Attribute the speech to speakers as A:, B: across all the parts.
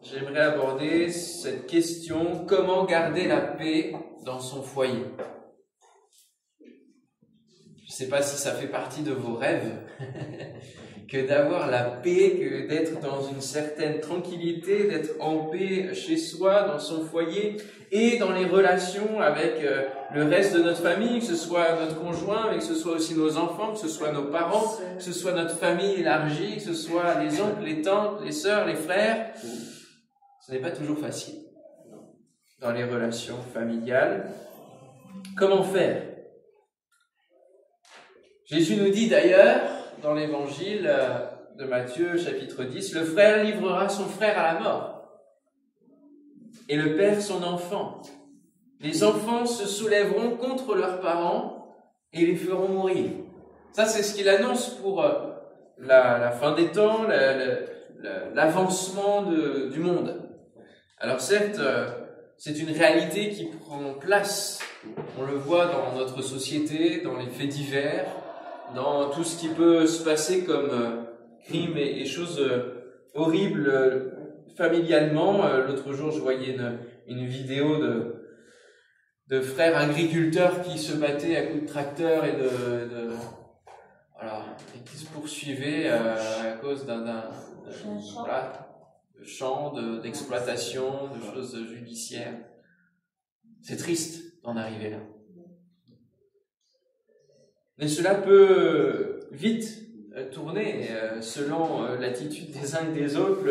A: j'aimerais aborder cette question: comment garder la paix dans son foyer? Je ne sais pas si ça fait partie de vos rêves, que d'avoir la paix, que d'être dans une certaine tranquillité, d'être en paix chez soi, dans son foyer et dans les relations avec le reste de notre famille, que ce soit notre conjoint, mais que ce soit aussi nos enfants, que ce soit nos parents, que ce soit notre famille élargie, que ce soit les oncles, les tantes, les sœurs, les frères. Ce n'est pas toujours facile dans les relations familiales. Comment faire? Jésus nous dit d'ailleurs, dans l'évangile de Matthieu, chapitre 10, « Le frère livrera son frère à la mort, et le père son enfant. Les enfants se soulèveront contre leurs parents et les feront mourir. » Ça, c'est ce qu'il annonce pour la fin des temps, l'avancement du monde. Alors certes, c'est une réalité qui prend place. On le voit dans notre société, dans les faits divers, dans tout ce qui peut se passer comme crimes et choses horribles familialement. L'autre jour, je voyais une vidéo de frères agriculteurs qui se battaient à coups de tracteur et et qui se poursuivaient à cause d'un champ d'exploitation, de choses judiciaires. C'est triste d'en arriver là. Mais cela peut vite tourner selon l'attitude des uns et des autres,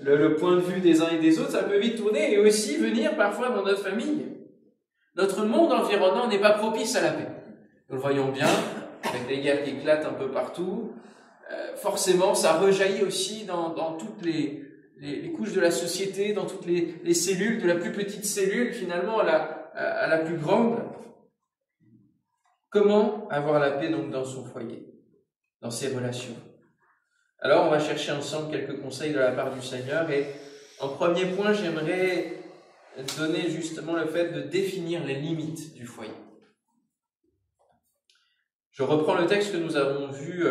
A: le point de vue des uns et des autres, ça peut vite tourner et aussi venir parfois dans notre famille. Notre monde environnant n'est pas propice à la paix. Nous le voyons bien, avec des guerres qui éclatent un peu partout. Forcément, ça rejaillit aussi dans toutes les couches de la société, dans toutes les cellules, de la plus petite cellule finalement à la plus grande. Comment avoir la paix donc dans son foyer, dans ses relations? Alors on va chercher ensemble quelques conseils de la part du Seigneur et en premier point j'aimerais donner justement le fait de définir les limites du foyer. Je reprends le texte que nous avons vu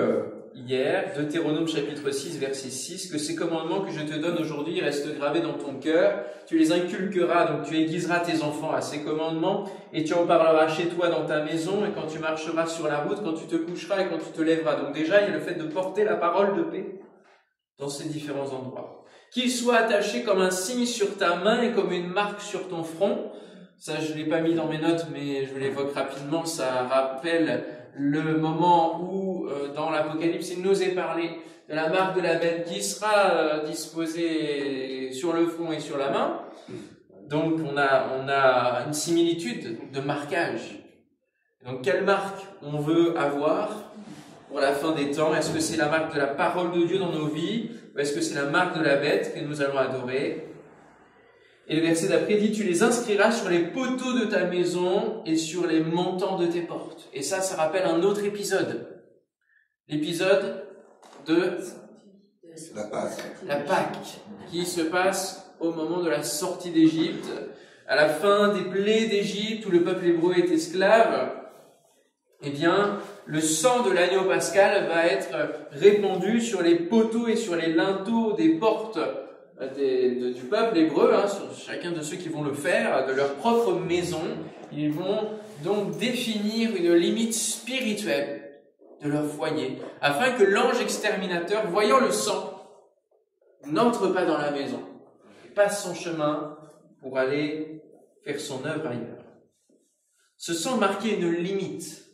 A: hier, Deutéronome chapitre 6, verset 6, « Que ces commandements que je te donne aujourd'hui restent gravés dans ton cœur, tu les inculqueras, donc tu aiguiseras tes enfants à ces commandements, et tu en parleras chez toi dans ta maison, et quand tu marcheras sur la route, quand tu te coucheras et quand tu te lèveras. » Donc déjà, il y a le fait de porter la parole de paix dans ces différents endroits. « Qu'il soit attaché comme un signe sur ta main et comme une marque sur ton front. » Ça, je ne l'ai pas mis dans mes notes, mais je l'évoque rapidement, ça rappelle le moment où, dans l'Apocalypse, il nous est parlé de la marque de la bête qui sera disposée sur le front et sur la main. Donc, on a une similitude de marquage. Donc, quelle marque on veut avoir pour la fin des temps? Est-ce que c'est la marque de la parole de Dieu dans nos vies? Ou est-ce que c'est la marque de la bête que nous allons adorer? Et le verset d'après dit, « Tu les inscriras sur les poteaux de ta maison et sur les montants de tes portes. » Et ça rappelle un autre épisode. L'épisode de la Pâque, qui se passe au moment de la sortie d'Égypte, à la fin des plaies d'Égypte où le peuple hébreu est esclave. Eh bien, le sang de l'agneau pascal va être répandu sur les poteaux et sur les linteaux des portes du peuple hébreu, sur chacun de ceux qui vont le faire, de leur propre maison. Ils vont donc définir une limite spirituelle de leur foyer, afin que l'ange exterminateur, voyant le sang, n'entre pas dans la maison, et passe son chemin pour aller faire son œuvre ailleurs. Ce sang marquait une limite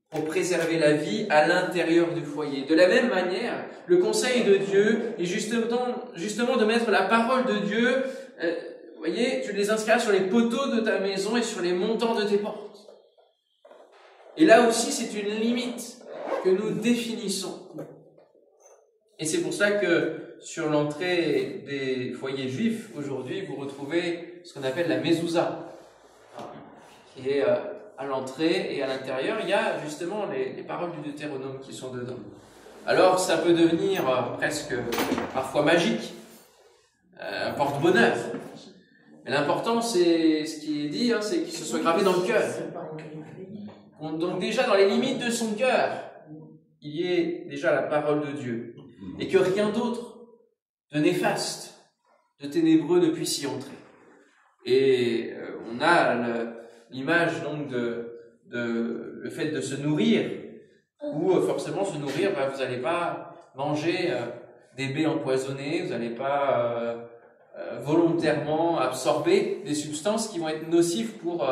A: pour préserver la vie à l'intérieur du foyer. De la même manière, le conseil de Dieu est justement de mettre la parole de Dieu, vous voyez, tu les inscriras sur les poteaux de ta maison et sur les montants de tes portes. Et là aussi, c'est une limite que nous définissons. Et c'est pour ça que sur l'entrée des foyers juifs, aujourd'hui, vous retrouvez ce qu'on appelle la mezouza, qui est à l'entrée et à l'intérieur, il y a justement les paroles du Deutéronome qui sont dedans. Alors, ça peut devenir presque parfois magique, un porte-bonheur. Mais l'important, c'est ce qui est dit, c'est qu'il se soit gravé dans le cœur. Donc déjà, dans les limites de son cœur, il y ait déjà la parole de Dieu. Et que rien d'autre de néfaste de ténébreux ne puisse y entrer. Et on a l'image donc de le fait de se nourrir, où forcément se nourrir, vous n'allez pas manger des baies empoisonnées, vous n'allez pas volontairement absorber des substances qui vont être nocives pour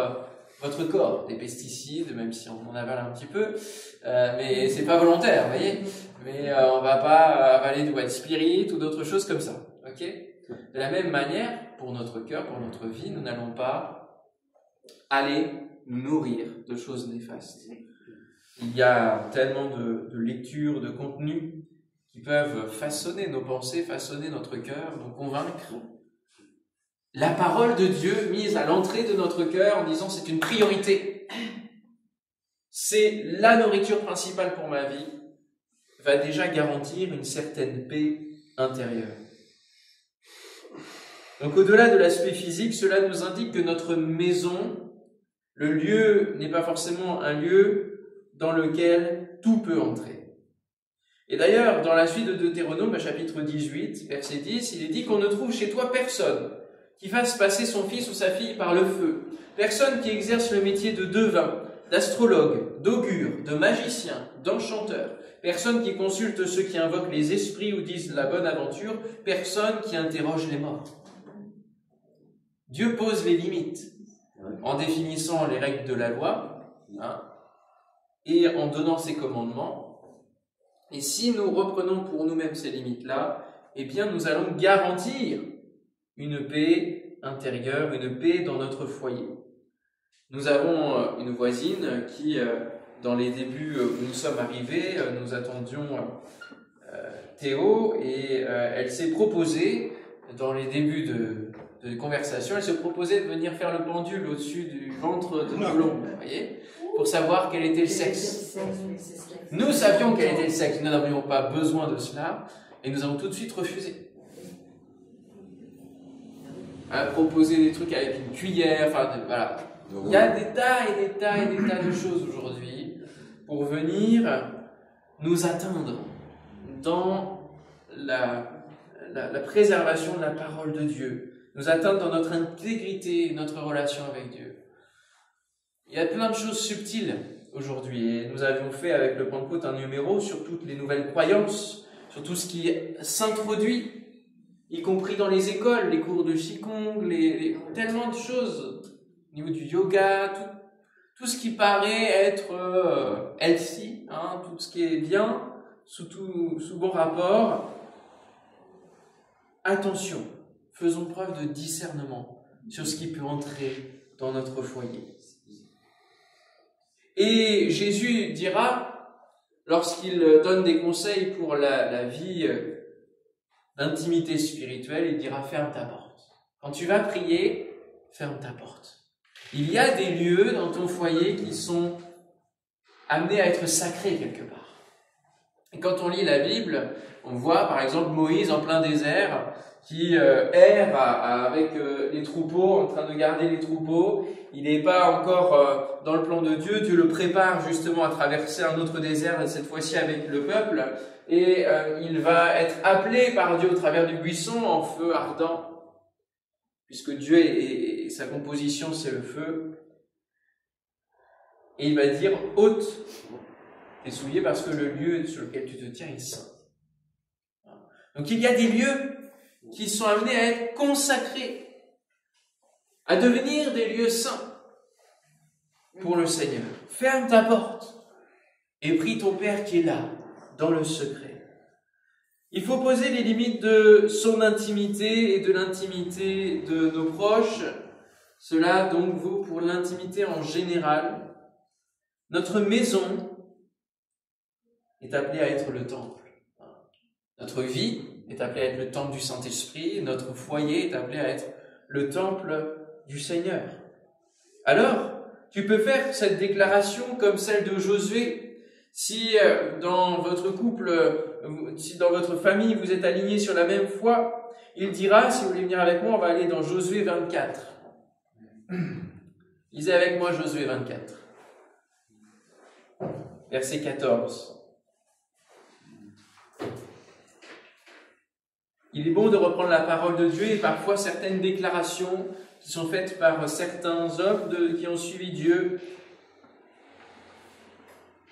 A: votre corps, des pesticides, même si on en avale un petit peu, mais c'est pas volontaire, vous voyez. Mais on va pas avaler du white spirit ou d'autres choses comme ça, ok. De la même manière, pour notre cœur, pour notre vie, nous n'allons pas aller nous nourrir de choses néfastes. Il y a tellement de lectures, de contenus qui peuvent façonner nos pensées, façonner notre cœur, nous convaincre. La parole de Dieu mise à l'entrée de notre cœur en disant c'est une priorité. C'est la nourriture principale pour ma vie, va déjà garantir une certaine paix intérieure. Donc au-delà de l'aspect physique, cela nous indique que notre maison, le lieu n'est pas forcément un lieu dans lequel tout peut entrer. Et d'ailleurs, dans la suite de Deutéronome, chapitre 18, verset 10, il est dit qu'on ne trouve chez toi personne qui fasse passer son fils ou sa fille par le feu, personne qui exerce le métier de devin, d'astrologue, d'augure, de magicien, d'enchanteur, personne qui consulte ceux qui invoquent les esprits ou disent la bonne aventure, personne qui interroge les morts. Dieu pose les limites en définissant les règles de la loi et en donnant ses commandements. Et si nous reprenons pour nous-mêmes ces limites-là, eh bien nous allons garantir une paix intérieure, une paix dans notre foyer. Nous avons une voisine qui, dans les débuts où nous sommes arrivés, nous attendions Théo et elle s'est proposée, dans les débuts de conversation, elle se proposait de venir faire le pendule au-dessus du ventre de Moulon, vous voyez, pour savoir quel était le sexe. Nous savions quel était le sexe, nous n'avions pas besoin de cela, et nous avons tout de suite refusé. À proposer des trucs avec une cuillère, voilà. Il y a des tas et des tas et des tas de choses aujourd'hui pour venir nous atteindre dans la préservation de la parole de Dieu, nous atteindre dans notre intégrité, notre relation avec Dieu. Il y a plein de choses subtiles aujourd'hui, et nous avions fait avec le Pentecôte un numéro sur toutes les nouvelles croyances, sur tout ce qui s'introduit, y compris dans les écoles, les cours de Qigong, tellement de choses, au niveau du yoga, tout ce qui paraît être healthy, tout ce qui est bien, sous bon rapport. Attention, faisons preuve de discernement sur ce qui peut entrer dans notre foyer. Et Jésus dira, lorsqu'il donne des conseils pour la vie d'intimité spirituelle, il dira « ferme ta porte ». Quand tu vas prier, ferme ta porte. Il y a des lieux dans ton foyer qui sont amenés à être sacrés quelque part. Et quand on lit la Bible, on voit par exemple Moïse en plein désert qui erre avec les troupeaux, en train de garder les troupeaux. Il n'est pas encore dans le plan de Dieu. Dieu le prépare justement à traverser un autre désert, cette fois-ci avec le peuple. Et il va être appelé par Dieu au travers du buisson en feu ardent. Puisque Dieu et sa composition, c'est le feu. Et il va dire, ôte tes souliers parce que le lieu sur lequel tu te tiens est saint. Donc il y a des lieux qui sont amenés à être consacrés, à devenir des lieux saints pour le Seigneur. Ferme ta porte et prie ton Père qui est là, dans le secret. Il faut poser les limites de son intimité et de l'intimité de nos proches. Cela donc vaut pour l'intimité en général. Notre maison est appelée à être le temple. Notre vie est appelée à être le temple du Saint-Esprit. Notre foyer est appelé à être le temple du Seigneur. Alors, tu peux faire cette déclaration comme celle de Josué. Si dans votre couple, si dans votre famille, vous êtes alignés sur la même foi, il dira, si vous voulez venir avec moi, on va aller dans Josué 24. Lisez avec moi Josué 24. Verset 14. Il est bon de reprendre la parole de Dieu et parfois certaines déclarations qui sont faites par certains hommes qui ont suivi Dieu.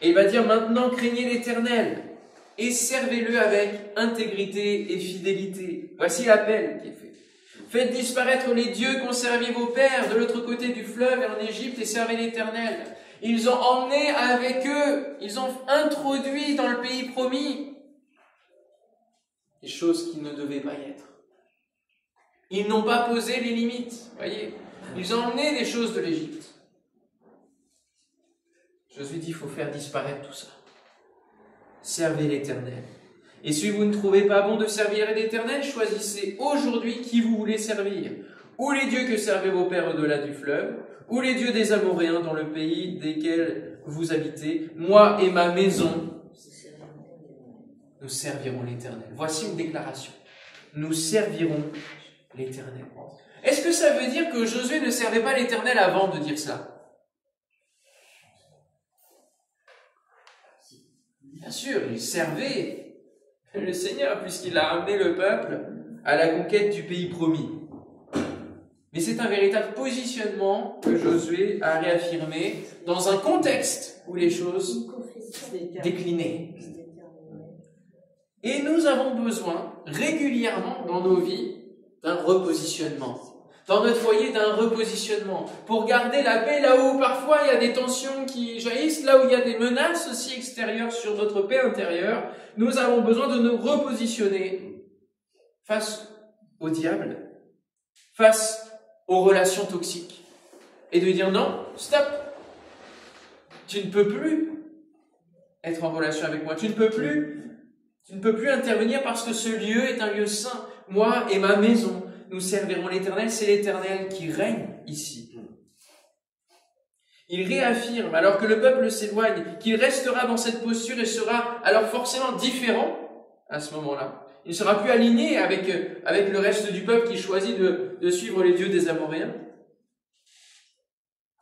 A: Et il va dire maintenant craignez l'Éternel et servez-le avec intégrité et fidélité. Voici l'appel qui est fait. Faites disparaître les dieux qu'ont servi vos pères de l'autre côté du fleuve et en Égypte et servez l'Éternel. Ils ont emmené avec eux, ils ont introduit dans le pays promis des choses qui ne devaient pas y être. Ils n'ont pas posé les limites, voyez. Ils ont emmené des choses de l'Égypte. Josué dit, il faut faire disparaître tout ça. Servez l'Éternel. Et si vous ne trouvez pas bon de servir l'Éternel, choisissez aujourd'hui qui vous voulez servir. Ou les dieux que servaient vos pères au-delà du fleuve, ou les dieux des Amoréens dans le pays desquels vous habitez. Moi et ma maison, nous servirons l'Éternel. Voici une déclaration. Nous servirons l'Éternel. Est-ce que ça veut dire que Josué ne servait pas l'Éternel avant de dire cela? Bien sûr, il servait le Seigneur puisqu'il a amené le peuple à la conquête du pays promis. Mais c'est un véritable positionnement que Josué a réaffirmé dans un contexte où les choses déclinaient. Et nous avons besoin régulièrement dans nos vies d'un repositionnement. Dans notre foyer, d'un repositionnement. Pour garder la paix là où parfois il y a des tensions qui jaillissent, là où il y a des menaces aussi extérieures sur notre paix intérieure, nous avons besoin de nous repositionner face au diable, face aux relations toxiques. Et de dire non, stop, tu ne peux plus être en relation avec moi, tu ne peux plus intervenir parce que ce lieu est un lieu saint. Moi et ma maison, nous servirons l'Éternel, c'est l'Éternel qui règne ici. Il réaffirme, alors que le peuple s'éloigne, qu'il restera dans cette posture et sera alors forcément différent à ce moment-là. Il ne sera plus aligné avec le reste du peuple qui choisit de suivre les dieux des Amoréens.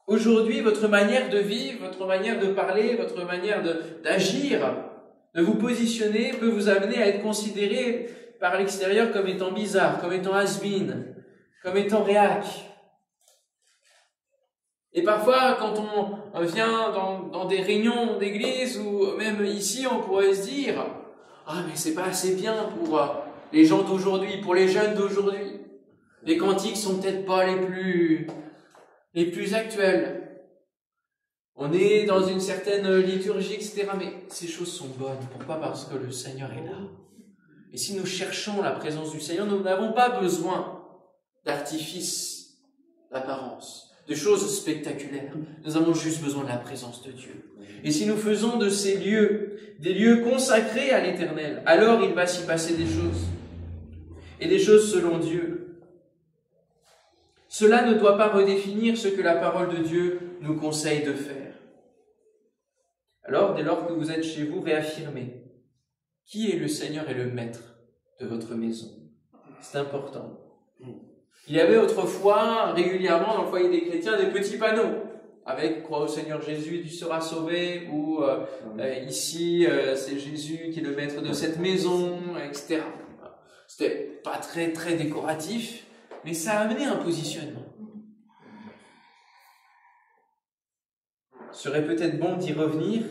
A: Aujourd'hui, votre manière de vivre, votre manière de parler, votre manière d'agir, de vous positionner peut vous amener à être considéré par l'extérieur comme étant bizarre, comme étant has-been, comme étant réac. Et parfois, quand on vient dans des réunions d'église ou même ici, on pourrait se dire « Ah, mais c'est pas assez bien pour les gens d'aujourd'hui, pour les jeunes d'aujourd'hui. Les cantiques sont peut-être pas les plus actuels. On est dans une certaine liturgie, etc. Mais ces choses sont bonnes. Pourquoi? Parce que le Seigneur est là. Et si nous cherchons la présence du Seigneur, nous n'avons pas besoin d'artifices, d'apparence, de choses spectaculaires. Nous avons juste besoin de la présence de Dieu. Et si nous faisons de ces lieux des lieux consacrés à l'Éternel, alors il va s'y passer des choses. Et des choses selon Dieu. Cela ne doit pas redéfinir ce que la parole de Dieu nous conseille de faire. Alors, dès lors que vous êtes chez vous, réaffirmez qui est le Seigneur et le Maître de votre maison. C'est important. Il y avait autrefois, régulièrement, dans le foyer des chrétiens, des petits panneaux avec « Crois au Seigneur Jésus et tu seras sauvé » ou ici, c'est Jésus qui est le Maître de cette maison, etc. C'était pas très, très décoratif, mais ça a amené un positionnement. Serait peut-être bon d'y revenir,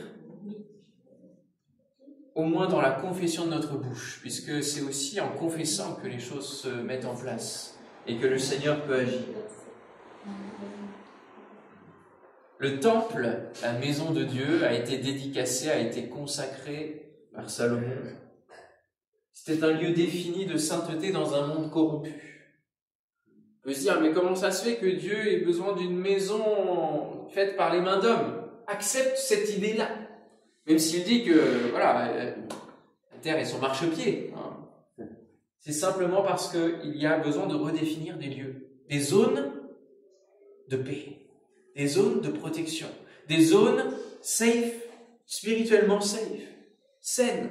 A: au moins dans la confession de notre bouche, puisque c'est aussi en confessant que les choses se mettent en place et que le Seigneur peut agir. Le temple, la maison de Dieu, a été dédicacé, a été consacré par Salomon. C'était un lieu défini de sainteté dans un monde corrompu. On peut se dire, mais comment ça se fait que Dieu ait besoin d'une maison faite par les mains d'hommes? Accepte cette idée-là. Même s'il dit que, voilà, la terre est son marchepied. Hein. C'est simplement parce qu'il y a besoin de redéfinir des lieux, des zones de paix, des zones de protection, des zones safe, spirituellement safe, saines.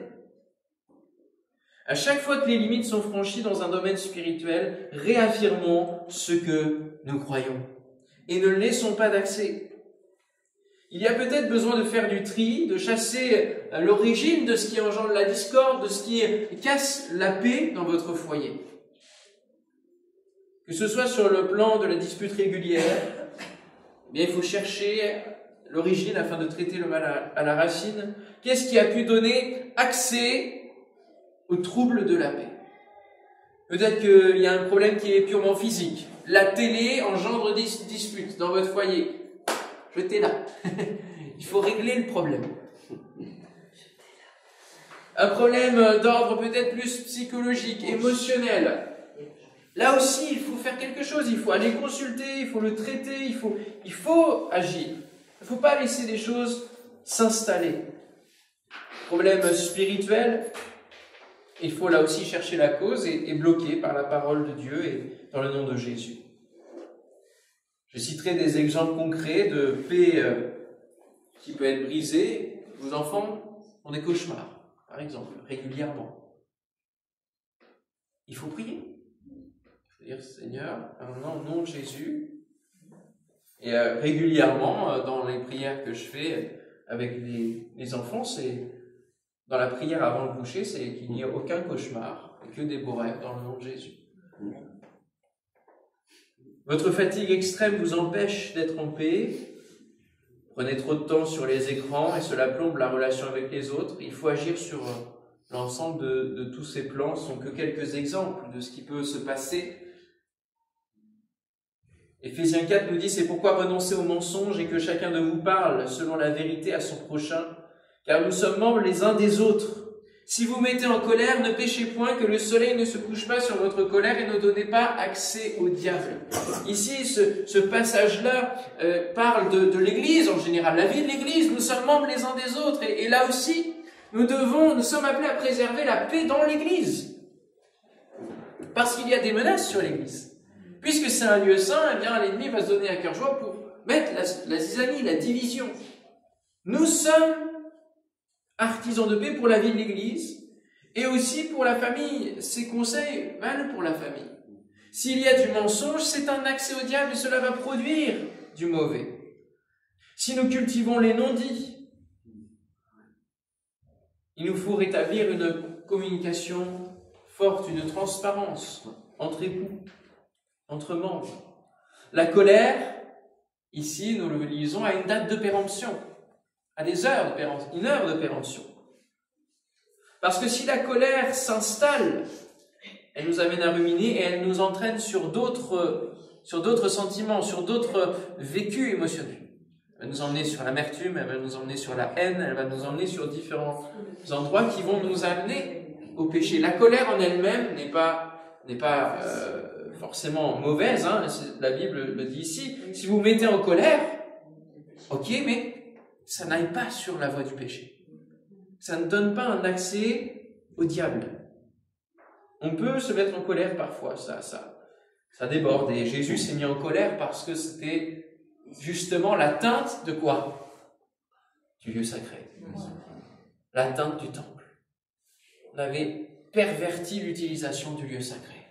A: À chaque fois que les limites sont franchies dans un domaine spirituel, réaffirmons ce que nous croyons et ne laissons pas d'accès. Il y a peut-être besoin de faire du tri, de chasser l'origine de ce qui engendre la discorde, de ce qui casse la paix dans votre foyer. Que ce soit sur le plan de la dispute régulière, eh bien, il faut chercher l'origine afin de traiter le mal à la racine. Qu'est-ce qui a pu donner accès aux troubles de la paix? Peut-être qu'il y a un problème qui est purement physique. La télé engendre des disputes dans votre foyer. Jetez-la. Il faut régler le problème. Un problème d'ordre peut-être plus psychologique, émotionnel. Là aussi, il faut faire quelque chose. Il faut aller consulter, il faut le traiter, il faut agir. Il ne faut pas laisser des choses s'installer. Problème spirituel, il faut là aussi chercher la cause et bloquer par la parole de Dieu et dans le nom de Jésus. Je citerai des exemples concrets de paix qui peut être brisée. Vos enfants ont des cauchemars, par exemple, régulièrement. Il faut prier. Il faut dire, Seigneur, au nom de Jésus. Et régulièrement, dans les prières que je fais avec les enfants, c'est dans la prière avant le coucher, c'est qu'il n'y ait aucun cauchemar, et que des beaux rêves dans le nom de Jésus. Votre fatigue extrême vous empêche d'être en paix. Prenez trop de temps sur les écrans et cela plombe la relation avec les autres. Il faut agir sur l'ensemble de tous ces plans. Ce ne sont que quelques exemples de ce qui peut se passer. Éphésiens 4 nous dit, c'est pourquoi renoncez au mensonge et que chacun de vous parle selon la vérité à son prochain, car nous sommes membres les uns des autres. Si vous mettez en colère, ne péchez point, que le soleil ne se couche pas sur votre colère et ne donnez pas accès au diable. Ici, ce passage-là parle de l'Église en général, la vie de l'Église. Nous sommes membres les uns des autres et là aussi, nous sommes appelés à préserver la paix dans l'Église. Parce qu'il y a des menaces sur l'Église. Puisque c'est un lieu saint, eh bien, l'ennemi va se donner à cœur joie pour mettre la zizanie, la division. Nous sommes artisans de paix pour la vie de l'Église et aussi pour la famille. Ces conseils valent pour la famille. S'il y a du mensonge, c'est un accès au diable et cela va produire du mauvais. Si nous cultivons les non-dits, il nous faut rétablir une communication forte, une transparence entre époux, entre membres. La colère, ici, nous le lisons, a une date de péremption. À des heures de péremption, une heure de péremption. Parce que si la colère s'installe, elle nous amène à ruminer et elle nous entraîne sur d'autres sentiments, sur d'autres vécus émotionnels. Elle va nous emmener sur l'amertume, elle va nous emmener sur la haine, elle va nous emmener sur différents endroits qui vont nous amener au péché. La colère en elle-même n'est pas forcément mauvaise, hein, la Bible le dit ici. Si vous vous mettez en colère, ok, mais ça n'aille pas sur la voie du péché. Ça ne donne pas un accès au diable. On peut se mettre en colère parfois, ça déborde. Et Jésus s'est mis en colère parce que c'était justement l'atteinte de quoi? Du lieu sacré. L'atteinte du temple. On avait perverti l'utilisation du lieu sacré.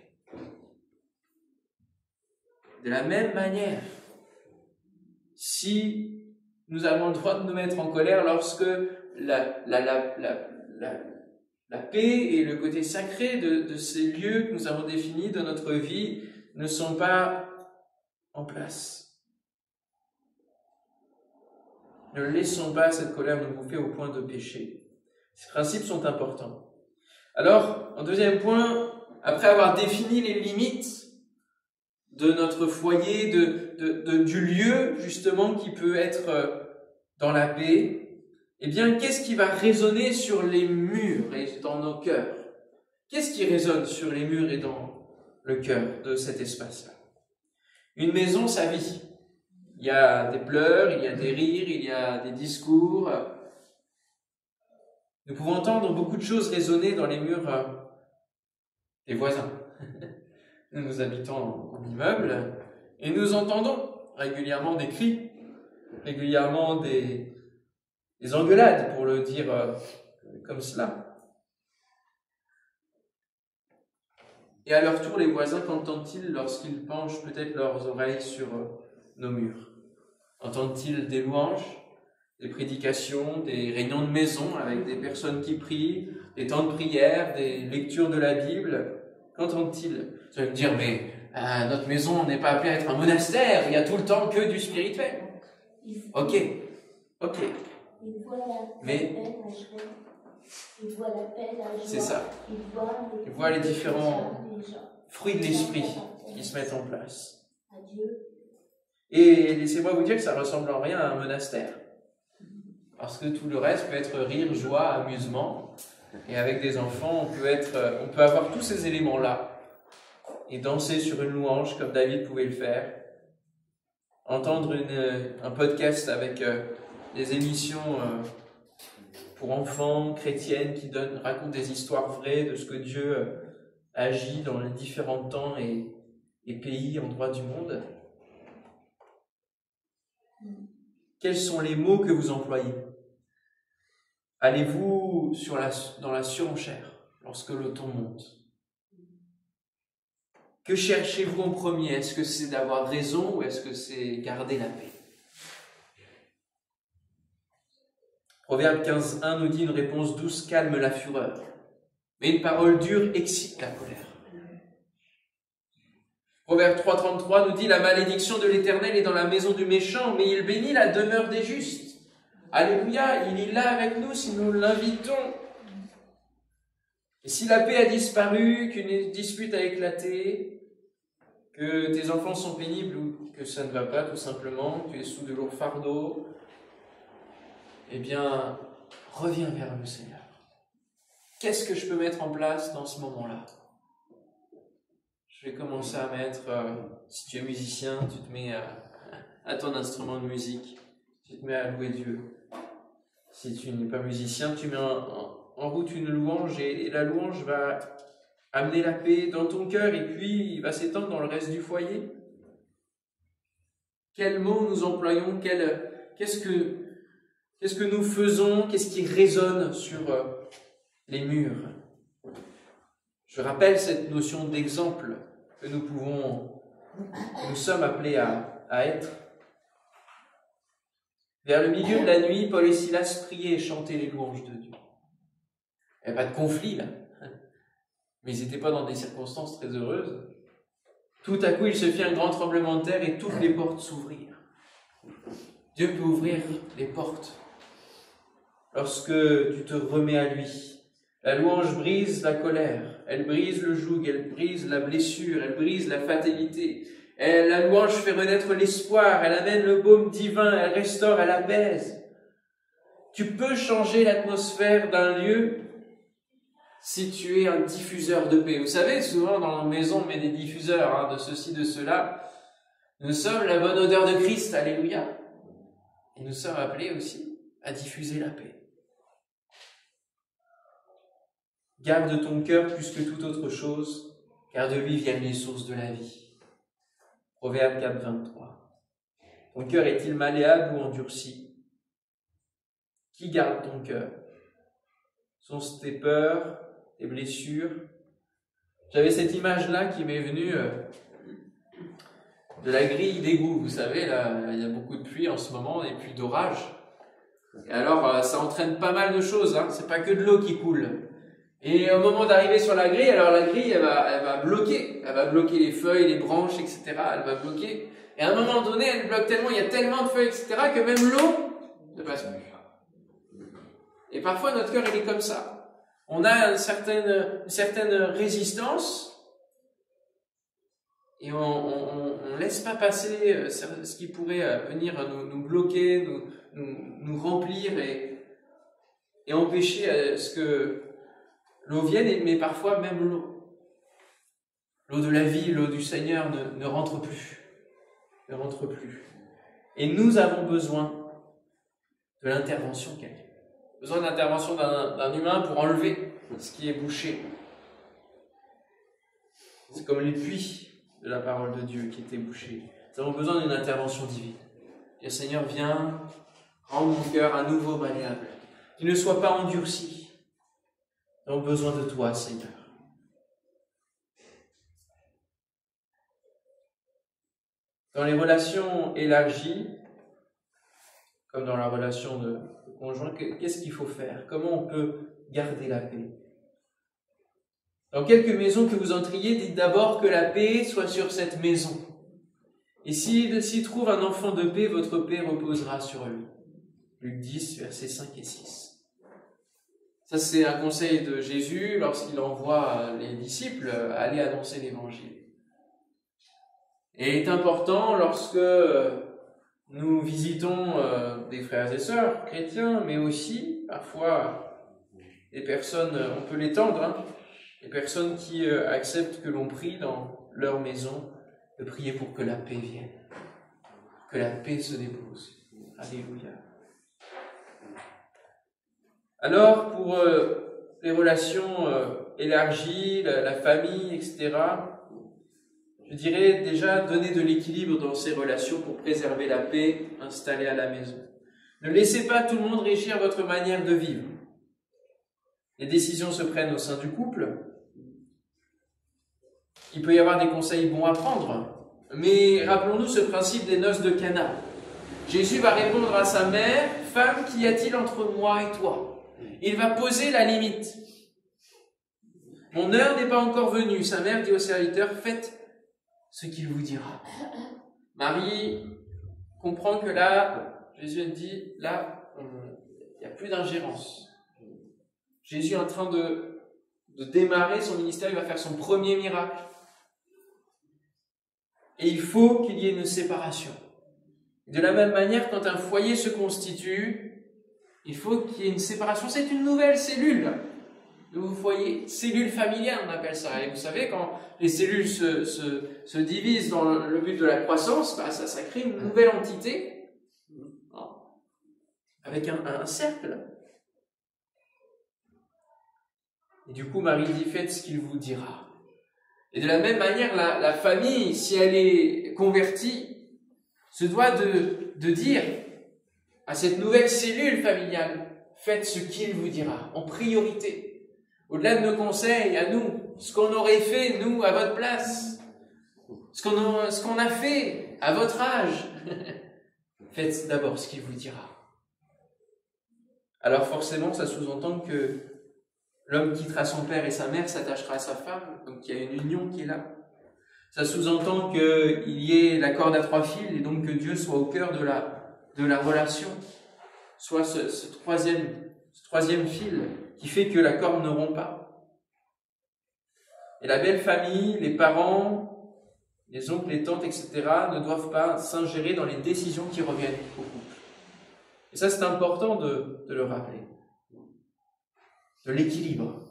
A: De la même manière, si nous avons le droit de nous mettre en colère lorsque la paix et le côté sacré de ces lieux que nous avons définis de notre vie ne sont pas en place. Ne laissons pas cette colère nous bouffer au point de péché. Ces principes sont importants. Alors, en deuxième point, après avoir défini les limites de notre foyer, du lieu justement qui peut être dans la paix, eh bien, qu'est-ce qui va résonner sur les murs et dans nos cœurs? Qu'est-ce qui résonne sur les murs et dans le cœur de cet espace-là? Une maison, ça vit. Il y a des pleurs, il y a des rires, il y a des discours. Nous pouvons entendre beaucoup de choses résonner dans les murs des voisins. Nous habitons en immeuble et nous entendons régulièrement des cris, régulièrement des engueulades, pour le dire comme cela. Et à leur tour, les voisins, qu'entendent-ils lorsqu'ils penchent peut-être leurs oreilles sur nos murs? Entendent-ils des louanges? des prédications, des réunions de maison avec des personnes qui prient, des temps de prière, des lectures de la Bible. Qu'entendent-ils? Tu vas me dire, mais à notre maison, on n'est pas appelé à être un monastère, il y a tout le temps que du spirituel. Ok. Mais c'est ça. Il voit les différents fruits de l'esprit qui se mettent en place. Et laissez-moi vous dire que ça ressemble en rien à un monastère. Parce que tout le reste peut être rire, joie, amusement. Et avec des enfants, on peut avoir tous ces éléments-là. Et danser sur une louange comme David pouvait le faire. Entendre un podcast avec des émissions pour enfants, chrétiennes, qui racontent des histoires vraies de ce que Dieu agit dans les différents temps et pays, endroits du monde. Quels sont les mots que vous employez? Allez-vous dans la surenchère lorsque le ton monte? Que cherchez-vous en premier? Est-ce que c'est d'avoir raison ou est-ce que c'est garder la paix? Proverbe 15.1 nous dit: une réponse douce calme la fureur, mais une parole dure excite la colère. Proverbe 3.33 nous dit: la malédiction de l'Éternel est dans la maison du méchant, mais il bénit la demeure des justes. Alléluia, il est là avec nous si nous l'invitons. Et si la paix a disparu, qu'une dispute a éclaté, que tes enfants sont pénibles ou que ça ne va pas tout simplement, tu es sous de lourds fardeaux, eh bien, reviens vers le Seigneur. Qu'est-ce que je peux mettre en place dans ce moment-là? Je vais commencer à mettre, si tu es musicien, tu te mets à ton instrument de musique, tu te mets à louer Dieu. Si tu n'es pas musicien, tu mets en route une louange et la louange va amener la paix dans ton cœur et puis il va s'étendre dans le reste du foyer. Quels mots nous employons? Qu'est-ce que nous faisons? Qu'est-ce qui résonne sur les murs? Je rappelle cette notion d'exemple que nous sommes appelés à être. Vers le milieu de la nuit, Paul et Silas priaient et chantaient les louanges de Dieu. Il n'y avait pas de conflit là, mais ils n'étaient pas dans des circonstances très heureuses. Tout à coup, il se fit un grand tremblement de terre et toutes les portes s'ouvrirent. Dieu peut ouvrir les portes lorsque tu te remets à lui. La louange brise la colère, elle brise le joug, elle brise la blessure, elle brise la fatalité. La louange fait renaître l'espoir, elle amène le baume divin, elle restaure, elle apaise. Tu peux changer l'atmosphère d'un lieu si tu es un diffuseur de paix. Vous savez, souvent dans nos maisons, on met des diffuseurs de ceci, de cela. Nous sommes la bonne odeur de Christ, alléluia. Et nous sommes appelés aussi à diffuser la paix. Garde ton cœur plus que toute autre chose, car de lui viennent les sources de la vie. Proverbe 4.23. Ton cœur est-il malléable ou endurci? Qui garde ton cœur? Sont-ce tes peurs, tes blessures? J'avais cette image-là qui m'est venue de la grille d'égout. Vous savez, là, il y a beaucoup de pluie en ce moment et puis d'orage. Et alors, ça entraîne pas mal de choses. C'est pas que de l'eau qui coule. Et au moment d'arriver sur la grille, alors la grille, elle va bloquer. Elle va bloquer les feuilles, les branches, etc. Elle va bloquer. Et à un moment donné, elle bloque tellement, il y a tellement de feuilles, etc., que même l'eau ne passe plus. Et parfois, notre cœur, il est comme ça. On a une certaine résistance et on laisse pas passer ce qui pourrait venir nous bloquer, nous remplir et empêcher ce que l'eau vienne, mais parfois même l'eau de la vie, l'eau du Seigneur ne rentre plus. Ne rentre plus. Et nous avons besoin de l'intervention de quelqu'un. Besoin de l'intervention d'un humain pour enlever ce qui est bouché. C'est comme les puits de la parole de Dieu qui étaient bouchés. Nous avons besoin d'une intervention divine. Et le Seigneur vient rendre mon cœur à nouveau malléable. Qu'il ne soit pas endurci. Nous avons besoin de toi, Seigneur. Dans les relations élargies, comme dans la relation de conjoint, qu'est-ce qu'il faut faire? Comment on peut garder la paix? Dans quelque maison que vous entriez, dites d'abord que la paix soit sur cette maison. Et s'y trouve un enfant de paix, votre paix reposera sur lui. Luc 10, versets 5 et 6. Ça, c'est un conseil de Jésus lorsqu'il envoie les disciples aller annoncer l'évangile. Et il est important lorsque nous visitons des frères et sœurs chrétiens, mais aussi, parfois, des personnes, on peut l'étendre, des personnes qui acceptent que l'on prie dans leur maison, de prier pour que la paix vienne, que la paix se dépose. Alléluia. Alors, pour les relations élargies, la famille, etc., je dirais déjà donner de l'équilibre dans ces relations pour préserver la paix installée à la maison. Ne laissez pas tout le monde régir votre manière de vivre. Les décisions se prennent au sein du couple. Il peut y avoir des conseils bons à prendre, mais rappelons-nous ce principe des noces de Cana. Jésus va répondre à sa mère, « Femme, qu'y a-t-il entre moi et toi ?» Il va poser la limite. « Mon heure n'est pas encore venue. » Sa mère dit au serviteur, « Faites ce qu'il vous dira. » Marie comprend que là, Jésus dit, là, il n'y a plus d'ingérence. Jésus est en train de démarrer son ministère, il va faire son premier miracle. Et il faut qu'il y ait une séparation. De la même manière, quand un foyer se constitue, il faut qu'il y ait une séparation. C'est une nouvelle cellule. Vous voyez, cellule familiale, on appelle ça. Et vous savez, quand les cellules se divisent dans le but de la croissance, ça crée une nouvelle entité, avec un cercle. Et du coup, Marie dit, faites ce qu'il vous dira. Et de la même manière, la famille, si elle est convertie, se doit de dire à cette nouvelle cellule familiale, faites ce qu'il vous dira, en priorité. Au-delà de nos conseils à nous, ce qu'on aurait fait, nous, à votre place, ce qu'on a fait à votre âge, faites d'abord ce qu'il vous dira. Alors forcément, ça sous-entend que l'homme quittera son père et sa mère, s'attachera à sa femme, donc il y a une union qui est là. Ça sous-entend qu'il y ait la corde à trois fils, et donc que Dieu soit au cœur de la relation, soit ce troisième fil qui fait que la corde ne rompt pas. Et la belle famille, les parents, les oncles, les tantes, etc., ne doivent pas s'ingérer dans les décisions qui reviennent au couple. Et ça, c'est important de le rappeler. De l'équilibre.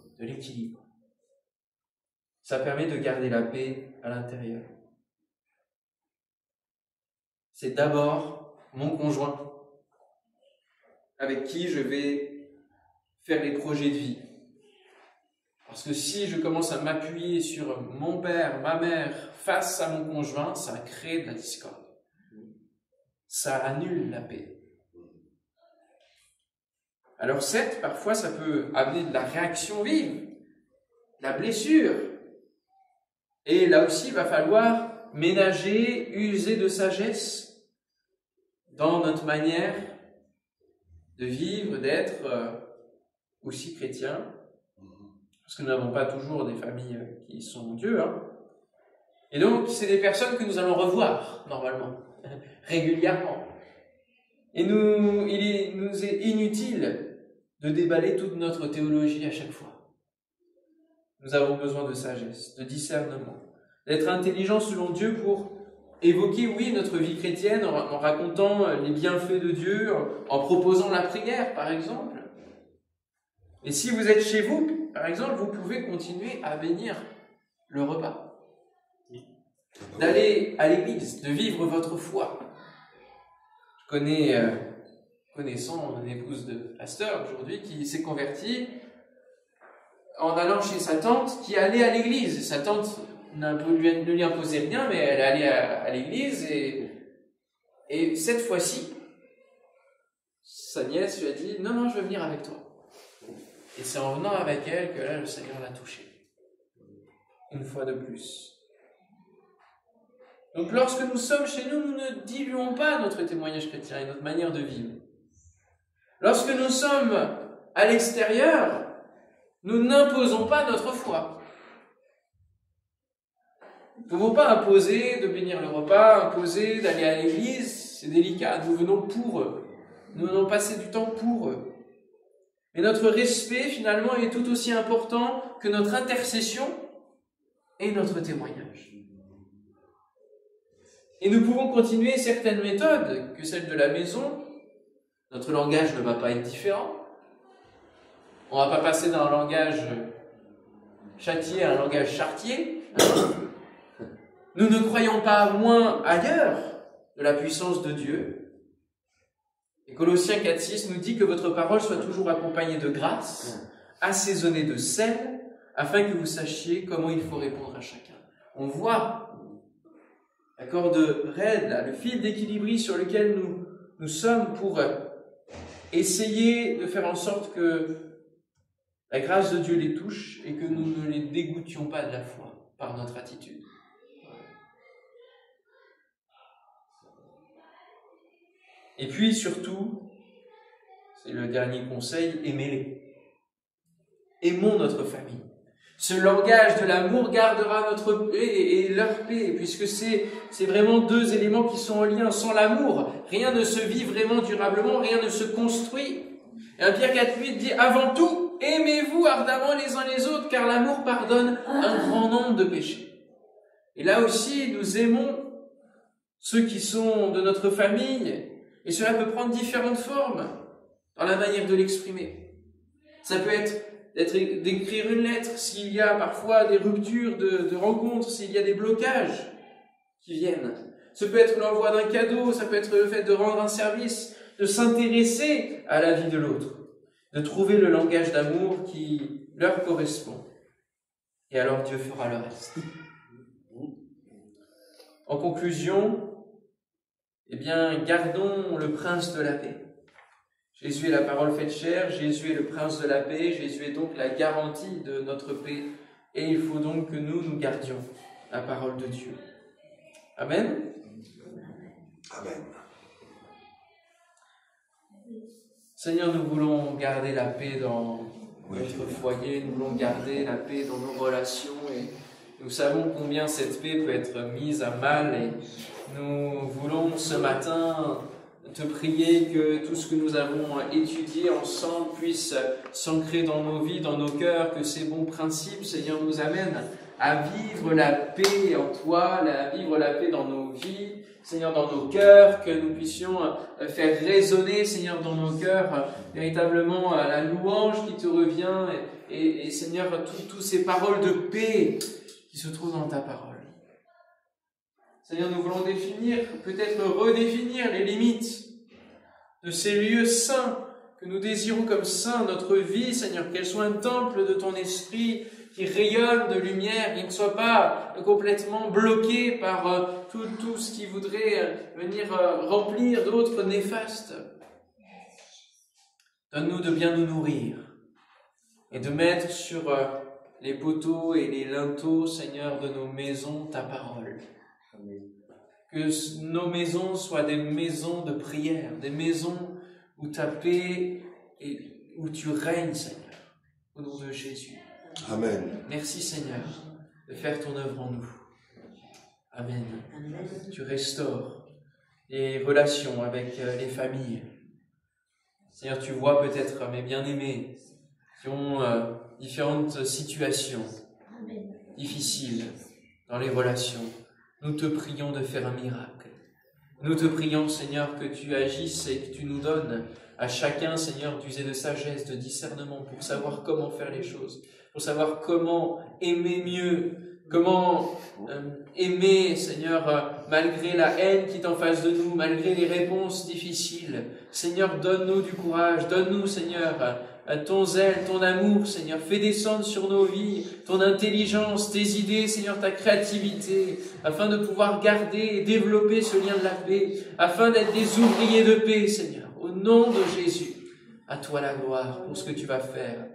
A: Ça permet de garder la paix à l'intérieur. C'est d'abord mon conjoint avec qui je vais faire les projets de vie. Parce que si je commence à m'appuyer sur mon père, ma mère, face à mon conjoint, ça crée de la discorde. Ça annule la paix. Alors certes, parfois ça peut amener de la réaction vive, de la blessure. Et là aussi, il va falloir ménager, user de sagesse dans notre manière de vivre, d'être aussi chrétien. Parce que nous n'avons pas toujours des familles qui sont Dieu. Et donc, c'est des personnes que nous allons revoir, normalement, régulièrement. Et il nous est inutile de déballer toute notre théologie à chaque fois. Nous avons besoin de sagesse, de discernement, d'être intelligents selon Dieu pour évoquer, oui, notre vie chrétienne en racontant les bienfaits de Dieu, en proposant la prière, par exemple. Et si vous êtes chez vous, par exemple, vous pouvez continuer à bénir le repas, d'aller à l'église, de vivre votre foi. Connaissant une épouse de pasteur aujourd'hui qui s'est convertie en allant chez sa tante qui allait à l'église. Sa tante ne lui imposait rien, mais elle allait à l'église et cette fois-ci, sa nièce lui a dit « Non, je veux venir avec toi ». Et c'est en venant avec elle que là, le Seigneur l'a touchée. Une fois de plus. Donc lorsque nous sommes chez nous, nous ne diluons pas notre témoignage chrétien et notre manière de vivre. Lorsque nous sommes à l'extérieur, nous n'imposons pas notre foi. Nous ne pouvons pas imposer de bénir le repas, imposer d'aller à l'église, c'est délicat, nous venons pour eux. Nous venons passer du temps pour eux. Mais notre respect, finalement, est tout aussi important que notre intercession et notre témoignage. Et nous pouvons continuer certaines méthodes que celles de la maison. Notre langage ne va pas être différent. On ne va pas passer d'un langage châtier à un langage chartier. Nous ne croyons pas moins ailleurs de la puissance de Dieu. Et Colossiens 4,6 nous dit que votre parole soit toujours accompagnée de grâce, assaisonnée de sel, afin que vous sachiez comment il faut répondre à chacun. On voit la corde raide, là, le fil d'équilibre sur lequel nous sommes pour essayer de faire en sorte que la grâce de Dieu les touche et que nous ne les dégoûtions pas de la foi par notre attitude. Et puis surtout, c'est le dernier conseil, aimez-les. Aimons notre famille. Ce langage de l'amour gardera notre paix et leur paix, puisque c'est vraiment deux éléments qui sont en lien. Sans l'amour, rien ne se vit vraiment durablement, rien ne se construit. Et 1 Pierre 4,8 dit, avant tout, aimez-vous ardemment les uns les autres, car l'amour pardonne un grand nombre de péchés. Et là aussi, nous aimons ceux qui sont de notre famille, et cela peut prendre différentes formes dans la manière de l'exprimer. Ça peut être d'écrire une lettre, s'il y a parfois des ruptures de rencontres, s'il y a des blocages qui viennent. Ça peut être l'envoi d'un cadeau, ça peut être le fait de rendre un service, de s'intéresser à la vie de l'autre, de trouver le langage d'amour qui leur correspond. Et alors Dieu fera le reste. En conclusion, eh bien, gardons le prince de la paix. Jésus est la parole faite chair, Jésus est le prince de la paix, Jésus est donc la garantie de notre paix. Et il faut donc que nous gardions la parole de Dieu. Amen.
B: Amen.
A: Seigneur, nous voulons garder la paix dans notre foyer, nous voulons garder la paix dans nos relations et nous savons combien cette paix peut être mise à mal et nous voulons ce matin te prier que tout ce que nous avons étudié ensemble puisse s'ancrer dans nos vies, dans nos cœurs, que ces bons principes, Seigneur, nous amènent à vivre la paix en toi, à vivre la paix dans nos vies, Seigneur, dans nos cœurs, que nous puissions faire résonner, Seigneur, dans nos cœurs, véritablement la louange qui te revient et Seigneur, toutes ces paroles de paix qui se trouvent dans ta parole. Seigneur, nous voulons définir, peut-être redéfinir les limites de ces lieux saints que nous désirons comme saints, notre vie, Seigneur, qu'elle soit un temple de ton esprit qui rayonne de lumière, qui ne soit pas complètement bloqué par tout ce qui voudrait venir remplir d'autres néfastes. Donne-nous de bien nous nourrir et de mettre sur les poteaux et les linteaux, Seigneur, de nos maisons, ta parole. Que nos maisons soient des maisons de prière, des maisons où ta paix et où tu règnes, Seigneur, au nom de Jésus.
B: Amen.
A: Merci, Seigneur, de faire ton œuvre en nous. Amen. Tu restaures les relations avec les familles. Seigneur, tu vois peut-être mes bien-aimés qui ont différentes situations difficiles dans les relations. Nous te prions de faire un miracle. Nous te prions, Seigneur, que tu agisses et que tu nous donnes à chacun, Seigneur, d'user de sagesse, de discernement pour savoir comment faire les choses, pour savoir comment aimer mieux, comment aimer, Seigneur, malgré la haine qui est en face de nous, malgré les réponses difficiles. Seigneur, donne-nous du courage, donne-nous, Seigneur, ton zèle, ton amour, Seigneur. Fais descendre sur nos vies ton intelligence, tes idées, Seigneur, ta créativité, afin de pouvoir garder et développer ce lien de la paix, afin d'être des ouvriers de paix, Seigneur. Au nom de Jésus, à toi la gloire pour ce que tu vas faire.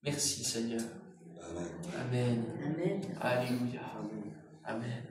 A: Merci, Seigneur. Amen. Amen. Alléluia. Amen.